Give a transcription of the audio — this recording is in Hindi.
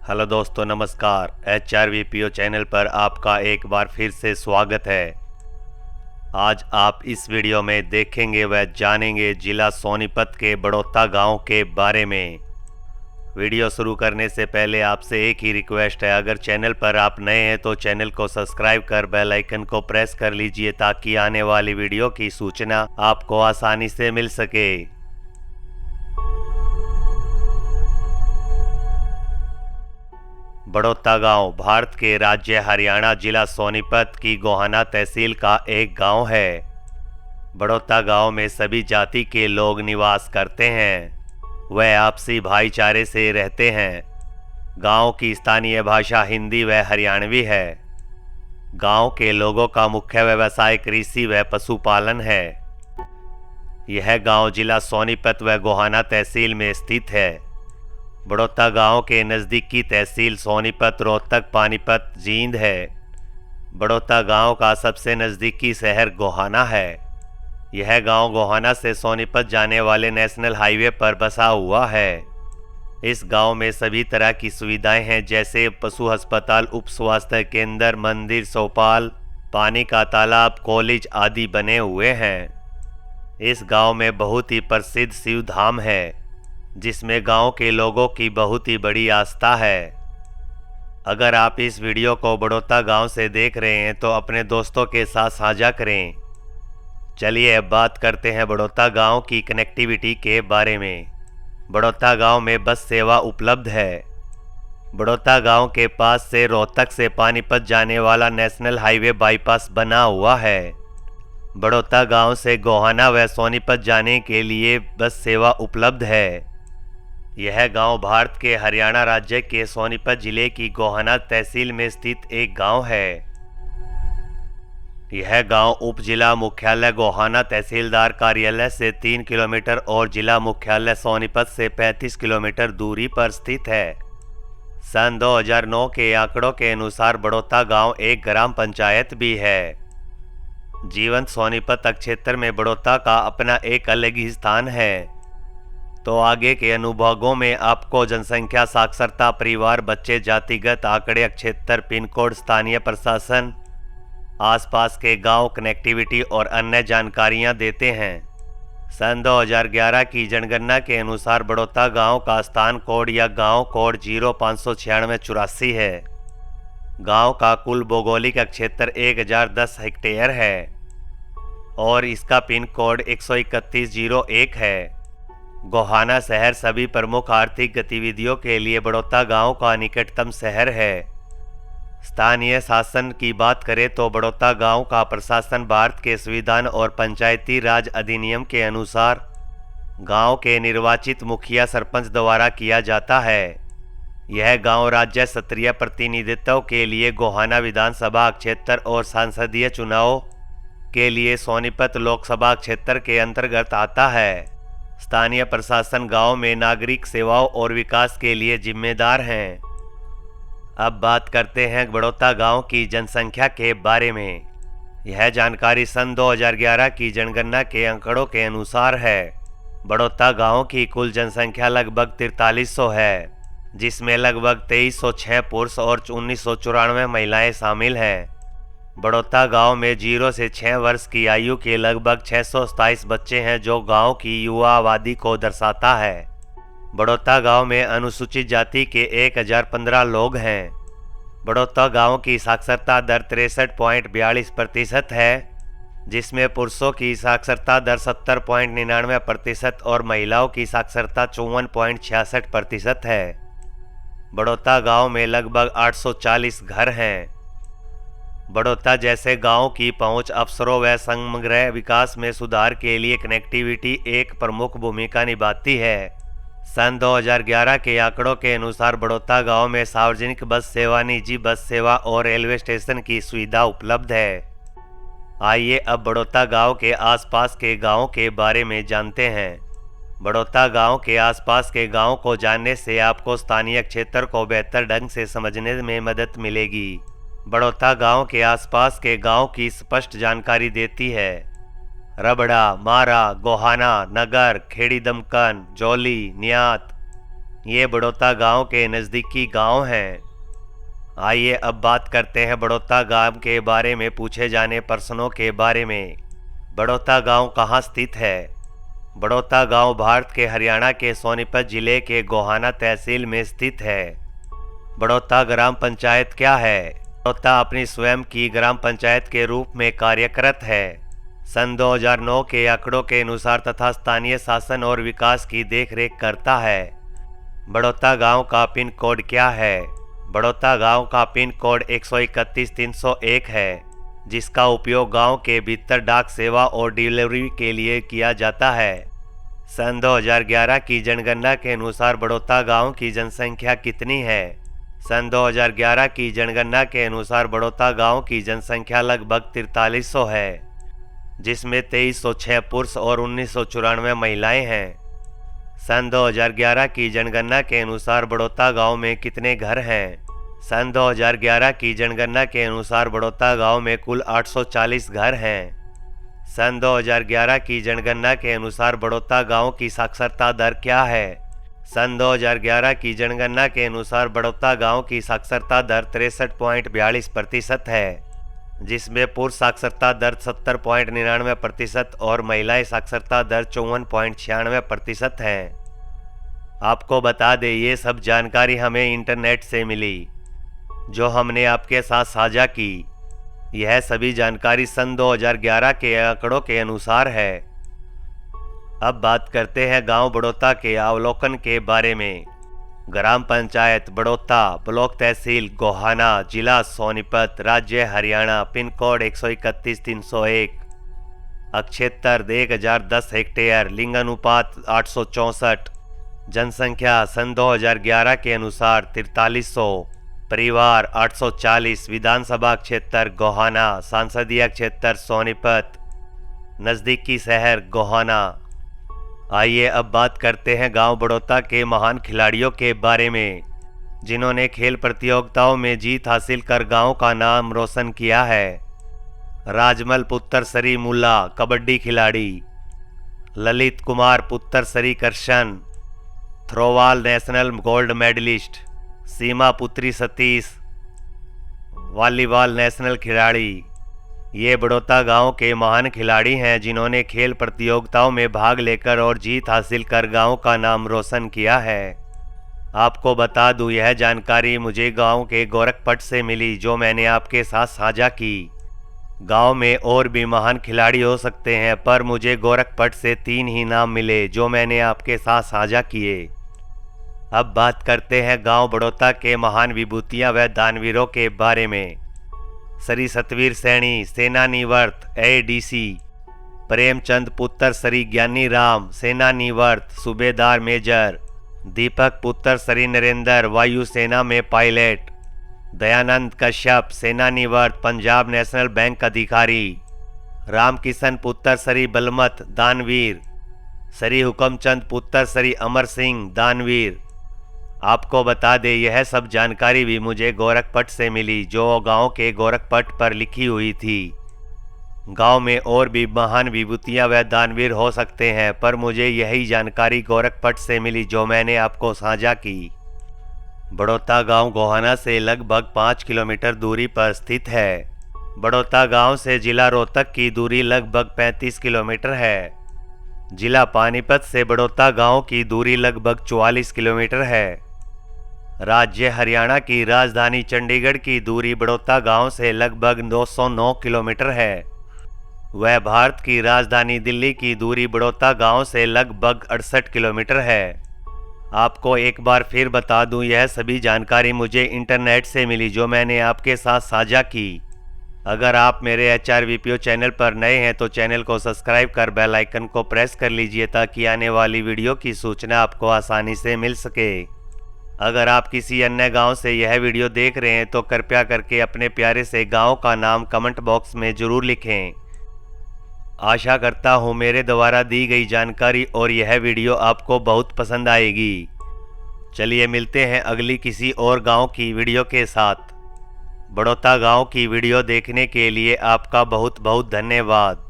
हेलो दोस्तों, नमस्कार। HRVPO चैनल पर आपका एक बार फिर से स्वागत है। आज आप इस वीडियो में देखेंगे व जानेंगे जिला सोनीपत के बड़ौता गांव के बारे में। वीडियो शुरू करने से पहले आपसे एक ही रिक्वेस्ट है, अगर चैनल पर आप नए हैं तो चैनल को सब्सक्राइब कर बेल आइकन को प्रेस कर लीजिए ताकि आने वाली वीडियो की सूचना आपको आसानी से मिल सके। बड़ौता गांव भारत के राज्य हरियाणा जिला सोनीपत की गोहाना तहसील का एक गांव है। बड़ौता गांव में सभी जाति के लोग निवास करते हैं। वह आपसी भाईचारे से रहते हैं। गांव की स्थानीय भाषा हिंदी व हरियाणवी है। गांव के लोगों का मुख्य व्यवसाय कृषि व पशुपालन है। यह गांव जिला सोनीपत व गोहाना तहसील में स्थित है। बड़ौता गांव के नज़दीकी तहसील सोनीपत, रोहतक, पानीपत, जींद है। बड़ौता गांव का सबसे नज़दीकी शहर गोहाना है। यह गांव गोहाना से सोनीपत जाने वाले नेशनल हाईवे पर बसा हुआ है। इस गांव में सभी तरह की सुविधाएं हैं, जैसे पशु अस्पताल, उप स्वास्थ्य केंद्र, मंदिर, चौपाल, पानी का तालाब, कॉलेज आदि बने हुए हैं। इस गांव में बहुत ही प्रसिद्ध शिव धाम है, जिसमें गांव के लोगों की बहुत ही बड़ी आस्था है। अगर आप इस वीडियो को बड़ौता गांव से देख रहे हैं तो अपने दोस्तों के साथ साझा करें। चलिए अब बात करते हैं बड़ौता गांव की कनेक्टिविटी के बारे में। बड़ौता गांव में बस सेवा उपलब्ध है। बड़ौता गांव के पास से रोहतक से पानीपत जाने वाला नेशनल हाईवे बाईपास बना हुआ है। बड़ौता गांव से गोहाना व सोनीपत जाने के लिए बस सेवा उपलब्ध है। यह गांव भारत के हरियाणा राज्य के सोनीपत जिले की गोहाना तहसील में स्थित एक गांव है। यह गांव उप जिला मुख्यालय गोहाना तहसीलदार कार्यालय से 3 किलोमीटर और जिला मुख्यालय सोनीपत से 35 किलोमीटर दूरी पर स्थित है। सन 2009 के आंकड़ों के अनुसार बड़ौता गांव एक ग्राम पंचायत भी है। जीवंत सोनीपत क्षेत्र में बड़ौता का अपना एक अलग ही स्थान है। तो आगे के अनुभागों में आपको जनसंख्या, साक्षरता, परिवार, बच्चे, जातिगत आंकड़े, क्षेत्र, पिन कोड, स्थानीय प्रशासन, आसपास के गांव, कनेक्टिविटी और अन्य जानकारियां देते हैं। सन 2011 की जनगणना के अनुसार बड़ौता गांव का स्थान कोड या गांव कोड 059684 है। गांव का कुल भौगोलिक क्षेत्र 1010 हेक्टेयर है और इसका पिन कोड 13101 है। गोहाना शहर सभी प्रमुख आर्थिक गतिविधियों के लिए बड़ौता गांव का निकटतम शहर है। स्थानीय शासन की बात करें तो बड़ौता गांव का प्रशासन भारत के संविधान और पंचायती राज अधिनियम के अनुसार गांव के निर्वाचित मुखिया सरपंच द्वारा किया जाता है। यह गांव राज्य स्तरीय प्रतिनिधित्व के लिए गोहाना विधानसभा क्षेत्र और संसदीय चुनाव के लिए सोनीपत लोकसभा क्षेत्र के अंतर्गत आता है। स्थानीय प्रशासन गांव में नागरिक सेवाओं और विकास के लिए जिम्मेदार हैं। अब बात करते हैं बड़ौता गांव की जनसंख्या के बारे में। यह जानकारी सन 2011 की जनगणना के आंकड़ों के अनुसार है। बड़ौता गांव की कुल जनसंख्या लगभग 4300 है, जिसमें लगभग 2306 पुरुष और 1994 महिलाएं शामिल हैं। बड़ौता गांव में 0 से 6 वर्ष की आयु के लगभग 627 बच्चे हैं, जो गांव की युवा आबादी को दर्शाता है। बड़ौता गांव में अनुसूचित जाति के 1015 लोग हैं। बड़ौता गांव की साक्षरता दर 63.42% है, जिसमें पुरुषों की साक्षरता दर 70.99% और महिलाओं की साक्षरता 54.66% है। बड़ौता गांव में लगभग 840 घर हैं। बड़ौता जैसे गांव की पहुंच अफसरों व समग्र विकास में सुधार के लिए कनेक्टिविटी एक प्रमुख भूमिका निभाती है। सन 2011 के आंकड़ों के अनुसार बड़ौता गांव में सार्वजनिक बस सेवा, निजी बस सेवा और रेलवे स्टेशन की सुविधा उपलब्ध है। आइए अब बड़ौता गांव के आसपास के गांव के बारे में जानते हैं। बड़ौता गांव के आसपास के गांव को जानने से आपको स्थानीय क्षेत्र को बेहतर ढंग से समझने में मदद मिलेगी। बड़ौता गांव के आसपास के गांव की स्पष्ट जानकारी देती है। रबड़ा, मारा, गोहाना, नगर, खेड़ी दमकन, जोली, नियात, ये बड़ौता गांव के नज़दीकी गांव हैं। आइए अब बात करते हैं बड़ौता गांव के बारे में पूछे जाने प्रश्नों के बारे में। बड़ौता गांव कहाँ स्थित है? बड़ौता गांव भारत के हरियाणा के सोनीपत जिले के गोहाना तहसील में स्थित है। बड़ौता ग्राम पंचायत क्या है? बड़ौता अपनी स्वयं की ग्राम पंचायत के रूप में कार्यरत है। सन 2009 के आंकड़ों के अनुसार तथा स्थानीय शासन और विकास की देखरेख करता है। बड़ौता गांव का पिन कोड क्या है? बड़ौता गांव का पिन कोड 131-301 है, जिसका उपयोग गांव के भीतर डाक सेवा और डिलीवरी के लिए किया जाता है। सन 2011 की जनगणना के अनुसार बड़ौता गांव की जनसंख्या कितनी है? सन 2011 की जनगणना के अनुसार बड़ौता गांव की जनसंख्या लगभग 4300 है, जिसमें 2306 पुरुष और 1994 महिलाएं हैं। सन 2011 की जनगणना के अनुसार बड़ौता गांव में कितने घर हैं? सन 2011 की जनगणना के अनुसार बड़ौता गांव में कुल 840 घर हैं। सन 2011 की जनगणना के अनुसार बड़ौता गांव की साक्षरता दर क्या है? सन 2011 की जनगणना के अनुसार बड़ौता गांव की साक्षरता दर 63.42% है, जिसमें पुरुष साक्षरता दर 70.99% और महिलाएं साक्षरता दर 54.96% है। आपको बता दें, ये सब जानकारी हमें इंटरनेट से मिली, जो हमने आपके साथ साझा की। यह सभी जानकारी सन 2011 के आंकड़ों के अनुसार है। अब बात करते हैं गांव बड़ौता के अवलोकन के बारे में। ग्राम पंचायत बड़ौता, ब्लॉक तहसील गोहाना, जिला सोनीपत, राज्य हरियाणा, पिन कोड 131-301, क्षेत्र 1010 हेक्टेयर, लिंग अनुपात 864, जनसंख्या सन 2011 के अनुसार 4300, परिवार 840, विधानसभा क्षेत्र गोहाना, सांसदीय क्षेत्र सोनीपत, नज़दीकी शहर गोहाना। आइए अब बात करते हैं गांव बड़ौता के महान खिलाड़ियों के बारे में, जिन्होंने खेल प्रतियोगिताओं में जीत हासिल कर गांव का नाम रोशन किया है। राजमल पुत्र श्री मुल्ला, कबड्डी खिलाड़ी। ललित कुमार पुत्र Shri Krishna, throwball national gold medalist. Seema पुत्री सतीश, वॉलीबॉल नेशनल खिलाड़ी। ये बड़ौता गांव के महान खिलाड़ी हैं, जिन्होंने खेल प्रतियोगिताओं में भाग लेकर और जीत हासिल कर गांव का नाम रोशन किया है। आपको बता दूं, यह जानकारी मुझे गांव के गोरखपट से मिली, जो मैंने आपके साथ साझा की। गांव में और भी महान खिलाड़ी हो सकते हैं, पर मुझे गोरखपट से 3 ही नाम मिले, जो मैंने आपके साथ साझा किए। अब बात करते हैं गांव बड़ौता के महान विभूतियां व दानवीरों के बारे में। श्री सतवीर सैनी, सेनानिवृत्त ADC। प्रेमचंद पुत्र श्री ज्ञानी राम, सेनानिवृत्त सूबेदार मेजर। दीपक पुत्र श्री नरेंद्र, वायुसेना में पायलट। दयानंद कश्यप, सेनानिवृत्त, पंजाब नेशनल बैंक अधिकारी। रामकिशन पुत्र श्री बलमत, दानवीर। श्री हुकमचंद पुत्र श्री अमर सिंह, दानवीर। आपको बता दें, यह सब जानकारी भी मुझे गोरखपट से मिली, जो गांव के गोरखपट पर लिखी हुई थी। गांव में और भी महान विभूतियां व दानवीर हो सकते हैं, पर मुझे यही जानकारी गोरखपट से मिली, जो मैंने आपको साझा की। बड़ौता गांव गोहाना से लगभग 5 किलोमीटर दूरी पर स्थित है। बड़ौता गांव से जिला रोहतक की दूरी लगभग 35 किलोमीटर है। जिला पानीपत से बड़ौता गांव की दूरी लगभग 44 किलोमीटर है। राज्य हरियाणा की राजधानी चंडीगढ़ की दूरी बड़ौता गांव से लगभग 209 किलोमीटर है। वह भारत की राजधानी दिल्ली की दूरी बड़ौता गांव से लगभग 68 किलोमीटर है। आपको एक बार फिर बता दूं, यह सभी जानकारी मुझे इंटरनेट से मिली, जो मैंने आपके साथ साझा की। अगर आप मेरे HRVPO चैनल पर नए हैं तो चैनल को सब्सक्राइब कर बेल आइकन को प्रेस कर लीजिए, ताकि आने वाली वीडियो की सूचना आपको आसानी से मिल सके। अगर आप किसी अन्य गांव से यह वीडियो देख रहे हैं तो कृपया करके अपने प्यारे से गांव का नाम कमेंट बॉक्स में ज़रूर लिखें। आशा करता हूं मेरे द्वारा दी गई जानकारी और यह वीडियो आपको बहुत पसंद आएगी। चलिए मिलते हैं अगली किसी और गांव की वीडियो के साथ। बड़ौता गांव की वीडियो देखने के लिए आपका बहुत बहुत धन्यवाद।